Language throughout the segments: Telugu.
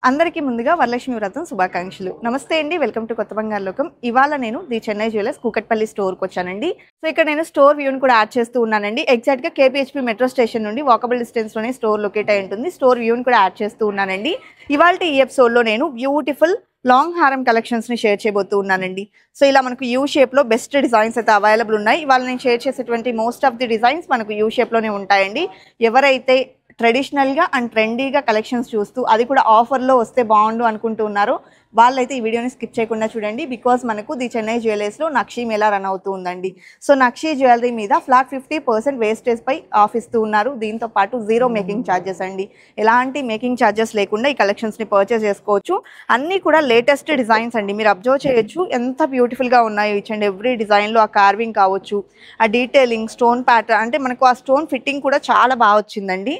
అందరికీ ముందుగా వరలక్ష్మి వ్రతం శుభాకాంక్షలు. నమస్తే అండి. వెల్కమ్ టు కొత్త బంగారు లోకం. ఇవాళ నేను ది చెన్నై జ్యువెలర్స్ కూకట్పల్లి స్టోర్కి వచ్చానండి. సో ఇక్కడ నేను స్టోర్ వ్యూని కూడా యాడ్ చేస్తూ ఉన్నానండి. ఎగ్జాక్ట్గా కేపీహెచ్పీ మెట్రో స్టేషన్ నుండి వాకబుల్ డిస్టెన్స్లోనే స్టోర్ లొకేట్ అయి ఉంటుంది. స్టోర్ వ్యూని కూడా యాడ్ చేస్తూ ఉన్నానండి. ఇవాళ ఈ ఎపిసోడ్లో నేను బ్యూటిఫుల్ లాంగ్ హారం కలెక్షన్స్ని షేర్ చేయబోతూ ఉన్నానండి. సో ఇలా మనకు యూ షేప్లో బెస్ట్ డిజైన్స్ అయితే అవైలబుల్ ఉన్నాయి. ఇవాళ నేను షేర్ చేసేటువంటి మోస్ట్ ఆఫ్ ది డిజైన్స్ మనకు యూ షేప్లోనే ఉంటాయండి. ఎవరైతే ట్రెడిషనల్గా అండ్ ట్రెండీగా కలెక్షన్స్ చూస్తూ అది కూడా ఆఫర్లో వస్తే బాగుండు అనుకుంటూ ఉన్నారు వాళ్ళైతే ఈ వీడియోని స్కిప్ చేయకుండా చూడండి. బికాజ్ మనకు ది చెన్నై జ్యువెలర్స్లో నక్షీ మేళా రన్ అవుతూ ఉందండి. సో నక్షీ జ్యువెలరీ మీద ఫ్లాట్ 50% వేస్టేజ్ పై ఆఫ్ ఇస్తూ ఉన్నారు. దీంతో పాటు జీరో మేకింగ్ ఛార్జెస్ అండి. ఎలాంటి మేకింగ్ ఛార్జెస్ లేకుండా ఈ కలెక్షన్స్ని పర్చేస్ చేసుకోవచ్చు. అన్నీ కూడా లేటెస్ట్ డిజైన్స్ అండి. మీరు అబ్జర్వ్ చేయొచ్చు ఎంత బ్యూటిఫుల్గా ఉన్నాయో ఈచ్ అండ్ ఎవ్రీ డిజైన్లో. ఆ కార్వింగ్ కావచ్చు, ఆ డీటెయిలింగ్, స్టోన్ ప్యాటర్న్, అంటే మనకు ఆ స్టోన్ ఫిట్టింగ్ కూడా చాలా బాగా వచ్చిందండి.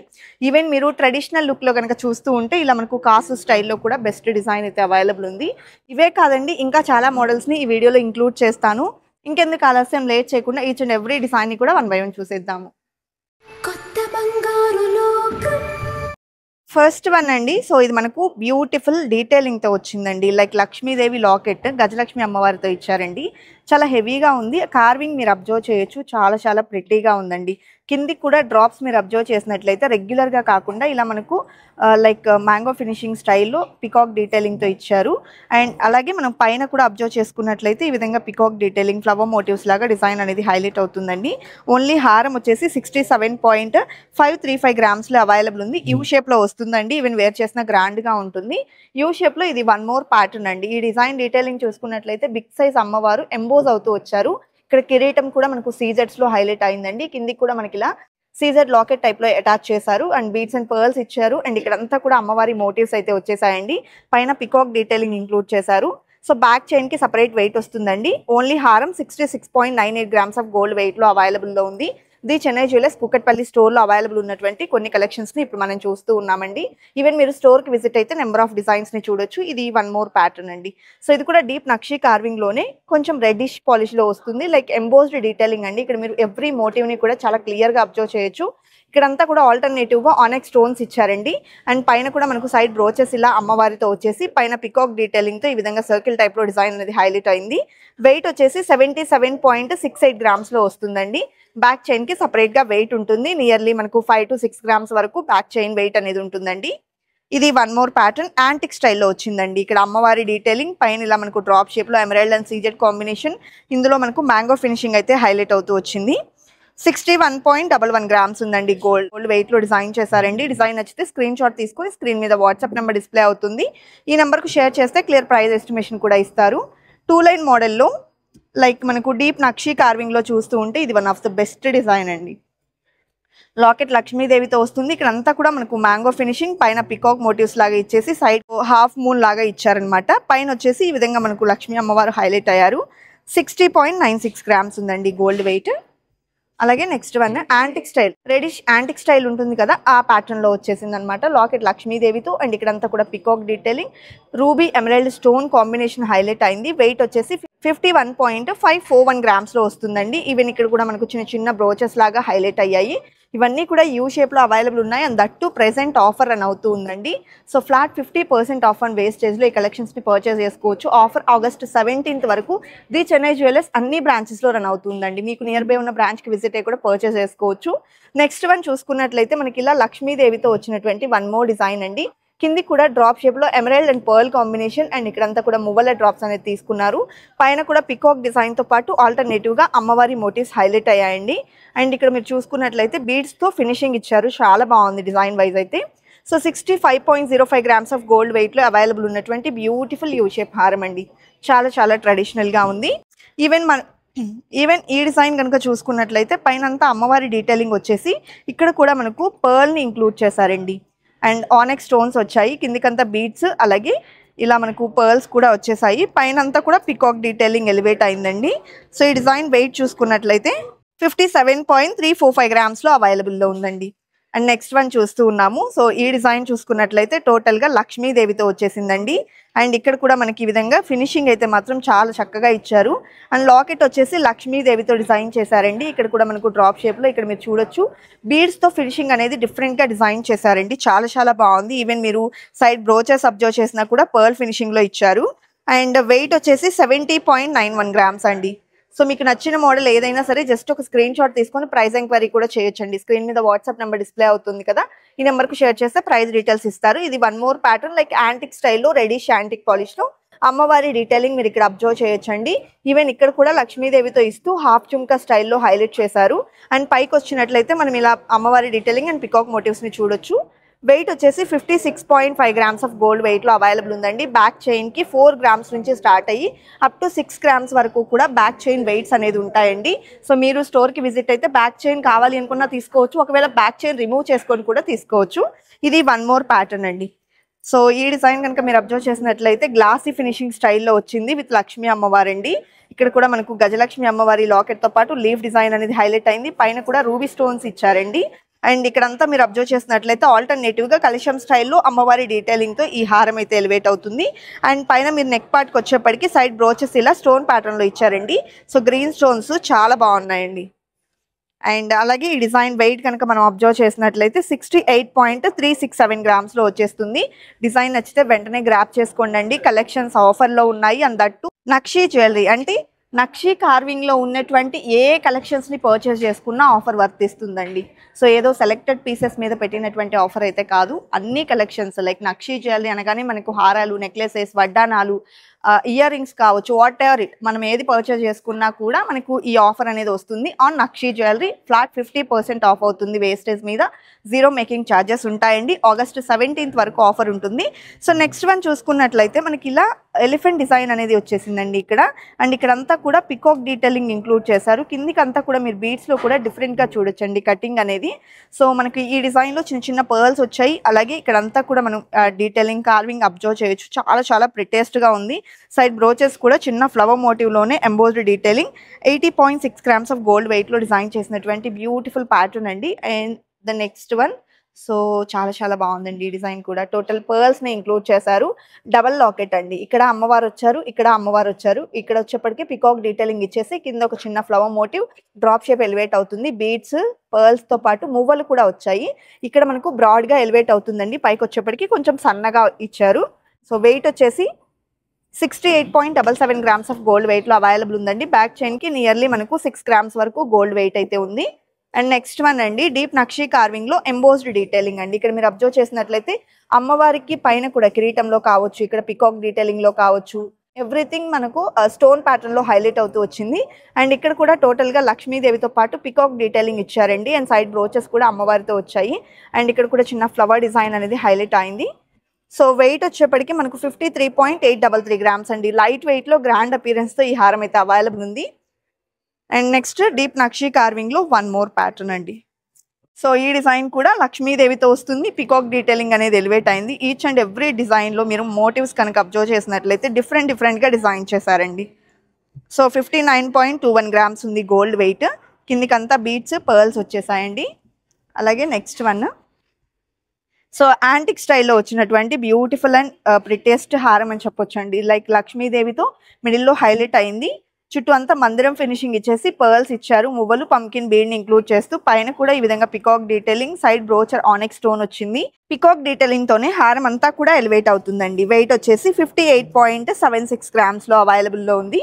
ఈవెన్ మీరు ట్రెడిషనల్ లుక్లో కనుక చూస్తూ ఉంటే ఇలా మనకు కాసు స్టైల్లో కూడా బెస్ట్ డిజైన్ అయితే అవైలబుల్ ఉంది. ఇవే కాదండి, ఇంకా చాలా మోడల్స్ని ఈ వీడియోలో ఇంక్లూడ్ చేస్తాను. ఇంకెందుకు ఆలస్యం, లేట్ చేయకుండా ఈచ్ అండ్ ఎవ్రీ డిజైన్ని కూడా 1 by 1 చూసేద్దాము. ఫస్ట్ వన్ అండి. సో ఇది మనకు బ్యూటిఫుల్ డీటెయిలింగ్తో వచ్చిందండి. లైక్ లక్ష్మీదేవి లాకెట్ గజలక్ష్మి అమ్మవారితో ఇచ్చారండి. చాలా హెవీగా ఉంది. కార్వింగ్ మీరు అబ్జర్వ్ చేయొచ్చు, చాలా చాలా ప్రిటీగా ఉందండి. కిందికి కూడా డ్రాప్స్ మీరు అబ్జర్వ్ చేసినట్లయితే రెగ్యులర్గా కాకుండా ఇలా మనకు లైక్ మ్యాంగో ఫినిషింగ్ స్టైల్లో పికాక్ డీటెయిలింగ్తో ఇచ్చారు. అండ్ అలాగే మనం పైన కూడా అబ్జర్వ్ చేసుకున్నట్లయితే ఈ విధంగా పికాక్ డీటెయిలింగ్, ఫ్లవర్ మోటివ్స్ లాగా డిజైన్ అనేది హైలైట్ అవుతుందండి. ఓన్లీ హారం వచ్చేసి 67.535 గ్రామ్స్లో అవైలబుల్ ఉంది. యూ షేప్లో వస్తుందండి. ఈవెన్ వేర్ చేసిన గ్రాండ్గా ఉంటుంది. యూ షేప్లో ఇది వన్ మోర్ ప్యాటర్న్ అండి. ఈ డిజైన్ డీటెయిలింగ్ చూసుకున్నట్లయితే బిగ్ సైజ్ అమ్మవారు ఎంబోజ్ అవుతూ వచ్చారు. ఇక్కడ కిరీటం కూడా మనకు సీజెడ్స్లో హైలైట్ అయిందండి. కిందికి కూడా మనకి ఇలా సీజెడ్ లాకెట్ టైప్లో అటాచ్ చేశారు. అండ్ బీడ్స్ అండ్ పర్ల్స్ ఇచ్చారు. అండ్ ఇక్కడంతా కూడా అమ్మవారి మోటివ్స్ అయితే వచ్చేసాయండి. పైన పికాక్ డీటెయిలింగ్ ఇంక్లూడ్ చేశారు. సో బ్యాక్ చైన్కి సపరేట్ వెయిట్ వస్తుందండి. ఓన్లీ హారం 66.98 గ్రామ్స్ ఆఫ్ గోల్డ్ వెయిట్లో అవైలబుల్లో ఉంది. ది చెన్నై జ్యువెలర్స్ కూకట్పల్లి స్టోర్లో అవైలబుల్ ఉన్నటువంటి కొన్ని కలెక్షన్స్ని ఇప్పుడు మనం చూస్తూ ఉన్నామండి. ఈవెన్ మీరు స్టోర్కి విజిట్ అయితే నెంబర్ ఆఫ్ డిజైన్స్ని చూడొచ్చు. ఇది వన్ మోర్ ప్యాటర్న్ అండి. సో ఇది కూడా డీప్ నక్షీ కార్వింగ్లోనే కొంచెం రెడ్డిష్ పాలిష్లో వస్తుంది. లైక్ ఎంబోస్డ్ డీటెయిలింగ్ అండి. ఇక్కడ మీరు ఎవ్రీ మోటివ్ని కూడా చాలా క్లియర్గా అబ్జర్వ్ చేయొచ్చు. ఇక్కడంతా కూడా ఆల్టర్నేటివ్గా ఆనెక్స్ స్టోన్స్ ఇచ్చారండి. అండ్ పైన కూడా మనకు సైడ్ బ్రోచెస్ ఇలా అమ్మవారితో వచ్చేసి పైన పికాక్ డీటెయిలింగ్తో ఈ విధంగా సర్కిల్ టైప్లో డిజైన్ అనేది హైలైట్ అయింది. వెయిట్ వచ్చేసి 77.68 గ్రామ్స్లో వస్తుందండి. బ్యాక్ చైన్కి సపరేట్గా వెయిట్ ఉంటుంది. నియర్లీ మనకు 5 to 6 గ్రామ్స్ వరకు బ్యాక్ చైన్ వెయిట్ అనేది ఉంటుందండి. ఇది వన్ మోర్ ప్యాటర్న్ యాంటిక్ స్టైల్లో వచ్చిందండి. ఇక్కడ అమ్మవారి డీటెయిలింగ్, పైన ఇలా మనకు డ్రాప్ షేప్లో ఎమరాల్డ్ అండ్ సీజెడ్ కాంబినేషన్. ఇందులో మనకు మ్యాంగో ఫినిషింగ్ అయితే హైలైట్ అవుతూ వచ్చింది. 61.11 గ్రామ్స్ ఉందండి. గోల్డ్ వెయిట్లో డిజైన్ చేశారండి. డిజైన్ నచ్చితే స్క్రీన్ షాట్ తీసుకుని స్క్రీన్ మీద వాట్సాప్ నెంబర్ డిస్ప్లే అవుతుంది. ఈ నెంబర్కు షేర్ చేస్తే క్లియర్ ప్రైస్ ఎస్టిమేషన్ కూడా ఇస్తారు. 2 లైన్ మోడల్లో లైక్ మనకు డీప్ నక్షీ కార్వింగ్లో చూస్తూ ఉంటే ఇది one of the best design అండి. లాకెట్ లక్ష్మీదేవితో వస్తుంది. ఇక్కడ అంతా కూడా మనకు మ్యాంగో ఫినిషింగ్, పైన పికాక్ మోటివ్స్ లాగా ఇచ్చేసి సైడ్ హాఫ్ మూన్ లాగా ఇచ్చారనమాట. పైన వచ్చేసి ఈ విధంగా మనకు లక్ష్మీ అమ్మవారు హైలైట్ అయ్యారు. 60.96 గ్రామ్స్ ఉందండి గోల్డ్ వెయిట్. అలాగే next one antique style, reddish antique style ఉంటుంది కదా, ఆ ప్యాటర్న్లో వచ్చేసింది అనమాట. లాకెట్ లక్ష్మీదేవితో అండ్ ఇక్కడంతా కూడా peacock detailing, ruby emerald stone combination highlight అయింది. వెయిట్ వచ్చేసి 51.541 గ్రామ్స్లో వస్తుందండి. ఈవెన్ ఇక్కడ కూడా మనకు చిన్న చిన్న బ్రోచెస్ లాగా హైలైట్ అయ్యాయి. ఇవన్నీ కూడా యూ షేప్లో అవైలబుల్ ఉన్నాయి. And that to present offer run అవుతూ ఉందండి. సో ఫ్లాట్ 50% ఆఫ్ ఆన్ వేస్టేజ్లో ఈ కలెక్షన్స్ని పర్చేస్ చేసుకోవచ్చు. ఆఫర్ August 17th వరకు ది చెన్నై జ్యువెలర్స్ అన్ని బ్రాంచెస్లో రన్ అవుతుందండి. మీకు నియర్ బై ఉన్న బ్రాంచ్కి విజిట్ అయ్యి కూడా పర్చేస్ చేసుకోవచ్చు. నెక్స్ట్ వన్ చూసుకున్నట్లయితే మనకి ఇలా లక్ష్మీదేవితో వచ్చినటువంటి వన్ మోర్ డిజైన్ అండి. కింది కూడా డ్రాప్ షేప్లో emerald and pearl combination. And ఇక్కడంతా కూడా మువ్వల డ్రాప్స్ అనేది తీసుకున్నారు. పైన కూడా పికాక్ డిజైన్తో పాటు ఆల్టర్నేటివ్గా అమ్మవారి మోటివ్స్ హైలైట్ అయ్యాయండి. అండ్ ఇక్కడ మీరు చూసుకున్నట్లయితే బీడ్స్తో ఫినిషింగ్ ఇచ్చారు. చాలా బాగుంది డిజైన్ వైజ్ అయితే. సో 65.05 గ్రామ్స్ ఆఫ్ గోల్డ్ వెయిట్లో అవైలబుల్ ఉన్నటువంటి బ్యూటిఫుల్ యూ షేప్ హారం అండి. చాలా చాలా ట్రెడిషనల్గా ఉంది. ఈవెన్ ఈ డిజైన్ కనుక చూసుకున్నట్లయితే పైన అంతా అమ్మవారి డీటెయిలింగ్ వచ్చేసి ఇక్కడ కూడా మనకు పర్ల్ని ఇంక్లూడ్ చేశారండి. అండ్ ఆనెక్స్ స్టోన్స్ వచ్చాయి. కిందికంతా బీడ్స్, అలాగే ఇలా మనకు పర్ల్స్ కూడా వచ్చేసాయి. పైన అంతా కూడా పికాక్ డీటెయిలింగ్ ఎలివేట్ అయిందండి. సో ఈ డిజైన్ వెయిట్ చూసుకున్నట్లయితే 57.345 గ్రామ్స్లో అవైలబుల్లో ఉందండి. అండ్ నెక్స్ట్ వన్ చూస్తూ ఉన్నాము. సో ఈ డిజైన్ చూసుకున్నట్లయితే టోటల్గా లక్ష్మీదేవితో వచ్చేసిందండి. అండ్ ఇక్కడ కూడా మనకి ఈ విధంగా ఫినిషింగ్ అయితే మాత్రం చాలా చక్కగా ఇచ్చారు. అండ్ లాకెట్ వచ్చేసి లక్ష్మీదేవితో డిజైన్ చేశారండి. ఇక్కడ కూడా మనకు డ్రాప్ షేప్లో ఇక్కడ మీరు చూడొచ్చు బీడ్స్తో ఫినిషింగ్ అనేది డిఫరెంట్గా డిజైన్ చేశారండి. చాలా చాలా బాగుంది. ఈవెన్ మీరు సైడ్ బ్రోచెస్ అబ్జర్వ్ చేసినా కూడా పర్ల్ ఫినిషింగ్లో ఇచ్చారు. అండ్ వెయిట్ వచ్చేసి 70.91 గ్రామ్స్ అండి. సో మీకు నచ్చిన మోడల్ ఏదైనా సరే జస్ట్ ఒక స్క్రీన్ షాట్ తీసుకొని ప్రైస్ ఎంక్వైరీ కూడా చేయొచ్చండి. స్క్రీన్ మీద వాట్సాప్ నెంబర్ డిస్ప్లే అవుతుంది కదా, ఈ నెంబర్కి షేర్ చేస్తే ప్రైస్ డీటెయిల్స్ ఇస్తారు. ఇది one more pattern like antique స్టైల్లో రెడీష్ యాంటిక్ పాలిష్లో అమ్మవారి డీటెయిలింగ్ మీరు ఇక్కడ అబ్జర్వ్ చేయొచ్చండి. ఈవెన్ ఇక్కడ కూడా లక్ష్మీదేవితో ఇస్తూ హాఫ్ చుమ్కా స్టైల్లో హైలైట్ చేశారు. అండ్ పైకి వచ్చినట్లయితే మనం ఇలా అమ్మవారి డీటెయిలింగ్ అండ్ పికాక్ మోటివ్స్ని చూడొచ్చు. వెయిట్ వచ్చేసి 56.5 గ్రామ్స్ ఆఫ్ గోల్డ్ వెయిట్లో అవైలబుల్ ఉందండి. బ్యాక్ చైన్కి 4 గ్రామ్స్ నుంచి స్టార్ట్ అయ్యి అప్ టు 6 గ్రామ్స్ వరకు కూడా బ్యాక్ చైన్ వెయిట్స్ అనేది ఉంటాయండి. సో మీరు స్టోర్కి విజిట్ అయితే బ్యాక్ చైన్ కావాలి అనుకున్నా తీసుకోవచ్చు, ఒకవేళ బ్యాక్ చైన్ రిమూవ్ చేసుకొని కూడా తీసుకోవచ్చు. ఇది వన్ మోర్ ప్యాటర్న్ అండి. సో ఈ డిజైన్ కనుక మీరు అబ్జర్వ్ చేసినట్లయితే గ్లాసీ ఫినిషింగ్ స్టైల్లో వచ్చింది విత్ లక్ష్మీ అమ్మవారండి. ఇక్కడ కూడా మనకు గజలక్ష్మి అమ్మవారి లాకెట్తో పాటు లీఫ్ డిజైన్ అనేది హైలైట్ అయింది. పైన కూడా రూబీ స్టోన్స్ ఇచ్చారండి. అండ్ ఇక్కడంతా మీరు అబ్జర్వ్ చేసినట్లయితే ఆల్టర్నేటివ్గా కలశం స్టైల్లో అమ్మవారి డీటెయిలింగ్తో ఈ హారం అయితే ఎలివేట్ అవుతుంది. అండ్ పైన మీరు నెక్ పార్ట్కి వచ్చేప్పటికి సైడ్ బ్రోచెస్ ఇలా స్టోన్ ప్యాటర్న్లో ఇచ్చారండి. సో గ్రీన్ స్టోన్స్ చాలా బాగున్నాయండి. అండ్ అలాగే ఈ డిజైన్ వెయిట్ కనుక మనం అబ్జర్వ్ చేసినట్లయితే 68.367 గ్రామ్స్లో వచ్చేస్తుంది. డిజైన్ నచ్చితే వెంటనే గ్రాప్ చేసుకోండి. కలెక్షన్స్ ఆఫర్లో ఉన్నాయి. అండ్ దట్టు నక్షీ జ్యువెలరీ అంటే నక్షీ కార్వింగ్లో ఉన్నటువంటి ఏ కలెక్షన్స్ని పర్చేస్ చేసుకున్నా ఆఫర్ వర్తిస్తుందండి. సో ఏదో సెలెక్టెడ్ పీసెస్ మీద పెట్టినటువంటి ఆఫర్ అయితే కాదు. అన్ని కలెక్షన్స్ లైక్ నక్షీ జ్యువెలరీ అనగానే మనకు హారాలు, నెక్లెసెస్, వడ్డానాలు, ఇయర్ రింగ్స్ కావచ్చు, వాట్ ఎవర్ ఇట్ మనం ఏది పర్చేస్ చేసుకున్నా కూడా మనకు ఈ ఆఫర్ అనేది వస్తుంది. On nakshi jewellery flat 50% of అవుతుంది. వేస్టేజ్ మీద 0 మేకింగ్ ఛార్జెస్ ఉంటాయండి. ఆగస్ట్ 17th వరకు ఆఫర్ ఉంటుంది. సో నెక్స్ట్ వన్ చూసుకున్నట్లయితే మనకి ఇలా ఎలిఫెంట్ డిజైన్ అనేది వచ్చేసిందండి ఇక్కడ. అండ్ ఇక్కడంతా కూడా పికాక్ డీటెయిలింగ్ ఇంక్లూడ్ చేశారు. కిందికి అంతా కూడా మీరు బీడ్స్లో కూడా డిఫరెంట్గా చూడొచ్చండి కటింగ్ అనేది. సో మనకి ఈ డిజైన్లో చిన్న చిన్న పర్ల్స్ వచ్చాయి. అలాగే ఇక్కడంతా కూడా మనం డీటెయిలింగ్ కార్వింగ్ అబ్జర్వ్ చేయొచ్చు. చాలా చాలా ప్రిటేస్ట్గా ఉంది. సైడ్ బ్రోచెస్ కూడా చిన్న ఫ్లవర్ మోటివ్లోనే embossed detailing 80.6 grams of gold వెయిట్లో డిజైన్ చేసినటువంటి బ్యూటిఫుల్ ప్యాటర్న్ అండి. And the next one so చాలా చాలా బాగుందండి. ఈ డిజైన్ కూడా టోటల్ పర్ల్స్ని ఇంక్లూడ్ చేశారు. డబల్ లాకెట్ అండి. ఇక్కడ అమ్మవారు వచ్చారు, ఇక్కడ అమ్మవారు వచ్చారు. ఇక్కడ వచ్చేప్పటికి పికాక్ డీటెయిలింగ్ ఇచ్చేసి కింద ఒక చిన్న flower motive drop shape elevate అవుతుంది. బీడ్స్ పర్ల్స్తో పాటు మువ్వలు కూడా వచ్చాయి. ఇక్కడ మనకు బ్రాడ్గా ఎలివేట్ అవుతుందండి. పైకి వచ్చేప్పటికి కొంచెం సన్నగా ఇచ్చారు. సో వెయిట్ వచ్చేసి 68.77 గ్రామ్స్ ఆఫ్ గోల్డ్ వెయిట్లో అవైలబుల్ ఉందండి. బ్యాక్ చైన్కి నియర్లీ మనకు 6 గ్రామ్స్ వరకు గోల్డ్ వెయిట్ అయితే ఉంది. అండ్ నెక్స్ట్ వన్ అండి డీప్ నక్షీ కార్వింగ్లో ఎంబోస్డ్ డీటెయిలింగ్ అండి. ఇక్కడ మీరు అబ్జర్వ్ చేసినట్లయితే అమ్మవారికి పైన కూడా కిరీటంలో కావచ్చు, ఇక్కడ పికాక్ డీటెయిలింగ్లో కావచ్చు, ఎవ్రీథింగ్ మనకు స్టోన్ ప్యాటర్న్లో హైలైట్ అవుతూ వచ్చింది. అండ్ ఇక్కడ కూడా టోటల్గా లక్ష్మీదేవితో పాటు పికాక్ డీటెయిలింగ్ ఇచ్చారండి. అండ్ సైడ్ బ్రోచెస్ కూడా అమ్మవారితో వచ్చాయి. అండ్ ఇక్కడ కూడా చిన్న ఫ్లవర్ డిజైన్ అనేది హైలైట్ అయింది. సో వెయిట్ వచ్చేప్పటికి మనకు 53.833 గ్రామ్స్ అండి. లైట్ వెయిట్లో గ్రాండ్ అపీరెన్స్తో ఈ హారం అయితే అవైలబుల్ ఉంది. అండ్ నెక్స్ట్ డీప్ నక్షీ కార్వింగ్లో వన్ మోర్ ప్యాటర్న్ అండి. సో ఈ డిజైన్ కూడా లక్ష్మీదేవితో వస్తుంది. పికాక్ డీటెయిలింగ్ అనేది ఎలివేట్ అయింది. ఈచ్ అండ్ ఎవ్రీ డిజైన్లో మీరు మోటివ్స్ కనుక అబ్జర్వ్ చేసినట్లయితే డిఫరెంట్గా డిజైన్ చేశారండి. సో 59.21 గ్రామ్స్ ఉంది గోల్డ్ వెయిట్. కిందికంతా బీడ్స్ పర్ల్స్ వచ్చేసాయండి. అలాగే నెక్స్ట్ వన్ సో యాంటిక్ స్టైల్లో వచ్చినటువంటి బ్యూటిఫుల్ అండ్ ప్రిటెస్ట్ హారం అని చెప్పొచ్చు అండి. లైక్ లక్ష్మీదేవితో మిడిల్లో హైలైట్ అయింది. చుట్టూ అంతా మందిరం ఫినిషింగ్ ఇచ్చేసి పర్ల్స్ ఇచ్చారు. మువ్వలు పంకిన్ బీడ్ని ఇంక్లూడ్ చేస్తూ పైన కూడా ఈ విధంగా peacock detailing, side brooch onyx stone వచ్చింది. పికాక్ డీటెయిలింగ్తోనే హారం అంతా కూడా ఎలివేట్ అవుతుందండి. వెయిట్ వచ్చేసి 58.76 గ్రామ్స్లో అవైలబుల్లో ఉంది.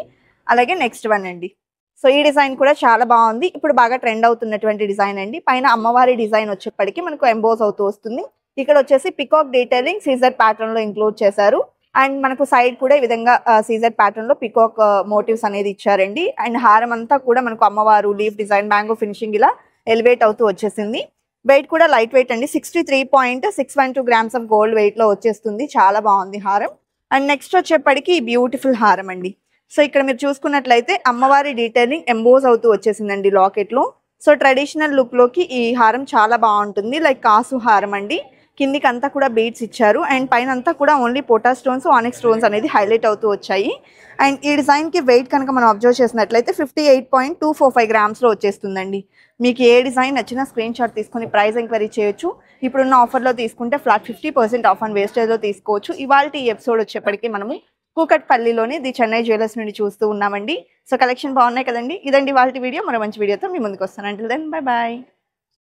అలాగే నెక్స్ట్ వన్ అండి. సో ఈ డిజైన్ కూడా చాలా బాగుంది. ఇప్పుడు బాగా ట్రెండ్ అవుతున్నటువంటి డిజైన్ అండి. పైన అమ్మవారి డిజైన్ వచ్చేప్పటికి మనకు ఎంబోస్ అవుతూ వస్తుంది. ఇక్కడ వచ్చేసి పికాక్ డీటెయిలింగ్ సీజర్ ప్యాటర్న్లో ఇంక్లూడ్ చేశారు. అండ్ మనకు సైడ్ కూడా ఈ విధంగా సీజర్ ప్యాటర్న్లో పికాక్ మోటివ్స్ అనేది ఇచ్చారండి. అండ్ హారం అంతా కూడా మనకు అమ్మవారు, లీఫ్ డిజైన్, మ్యాంగో ఫినిషింగ్ ఇలా ఎలివేట్ అవుతూ వచ్చేసింది. వెయిట్ కూడా లైట్ వెయిట్ అండి. 63.612 గ్రామ్స్ ఆఫ్ గోల్డ్ వెయిట్లో వచ్చేస్తుంది. చాలా బాగుంది హారం. అండ్ నెక్స్ట్ వచ్చేప్పటికి ఈ బ్యూటిఫుల్ హారం అండి. సో ఇక్కడ మీరు చూసుకున్నట్లయితే అమ్మవారి డీటెయిలింగ్ ఎంబోస్ అవుతూ వచ్చేసిందండి లాకెట్లో. సో ట్రెడిషనల్ లుక్లోకి ఈ హారం చాలా బాగుంటుంది. లైక్ కాసు హారం అండి. కిందికి అంతా కూడా బీడ్స్ ఇచ్చారు అండ్ పైన అంతా కూడా ఓన్లీ పోటా స్టోన్స్ ఆనిక్స్ స్టోన్స్ అనేది హైలైట్ అవుతూ వచ్చాయి. అండ్ ఈ డిజైన్కి వెయిట్ కనుక మనం అబ్జర్వ్ చేసినట్లయితే 58.245 గ్రామ్స్లో వచ్చేస్తుందండి. మీకు ఏ డిజైన్ నచ్చినా స్క్రీన్ షాట్ తీసుకొని ప్రైస్ ఎంక్వైరీ చేయొచ్చు. ఇప్పుడున్న ఆఫర్లో తీసుకుంటే ఫ్లాట్ 50% ఆఫ్ ఆన్ వేస్టేజ్లో తీసుకోవచ్చు. ఇవాళ ఈ ఎపిసోడ్ వచ్చేప్పటికి మనము కూకట్పల్లిలోని ది చెన్నై జ్యువెలర్స్ నుండి చూస్తూ ఉన్నామండి. సో కలెక్షన్ బాగున్నాయి కదండి. ఇదండి వాళ్ళ వీడియో. మరో మంచి వీడియోతో మీ ముందుకు వస్తాను. Until then bye bye.